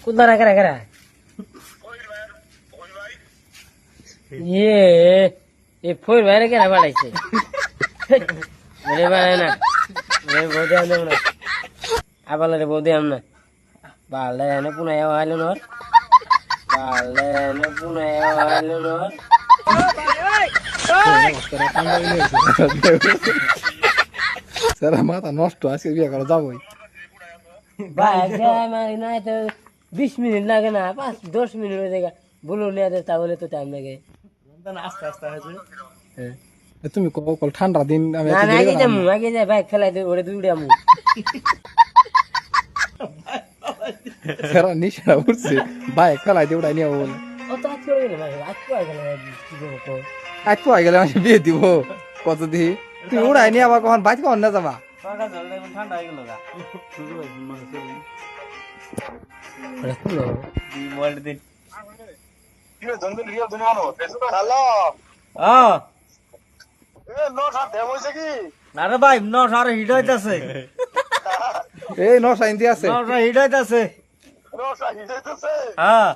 কোনটা কেরা কেরা ইয়ে এ ফোর বাইরে কেনা বাড়াইছে বাড়ায় না বৌদি আম না আবার বৌদি আম না বাড়লে এনে পুনাই আইলো নর বাড়লে এনে পুনাই আইলো নর স্যার মাথা নষ্ট আজকে বিয়ে করা যাবোই ভাই না তো 20 মিনিট লাগে না 5-10 মিনিট হয়ে যায় বলো নিয়ে তাহলে তো টাইম লাগে আস্তে আস্তে হয়েছে হ্যাঁ তুমি কল ঠান্ডা দিন আমি না না আগে যাই বাইক ফেলাই দে ওরে দুইটা আমু স্যার নিশা উঠছে বাইক ফেলাই দিয়ে উড়াই নিয়ে বল ও তো আজকে হয়ে গেল ভাই আজকে হয়ে গেল কি করবো আজ তো হয়ে গেলে আমি বিয়ে দিব কত দি তুমি উড়াই নিয়ে আবার কখন বাইক কখন না যাবা ঠান্ডা জল এখন ঠান্ডা হয়ে গেল গা ওরে খুলো মোবাইল দিন হ্যালো হ্যাঁ এ নোট হাত দেব হইছে কি আরে ভাই নট আর হিট হইতাছে এই ন সাইন দিয়ে আছে নট হিট হইতাছে নোট হিজাইতেছে হ্যাঁ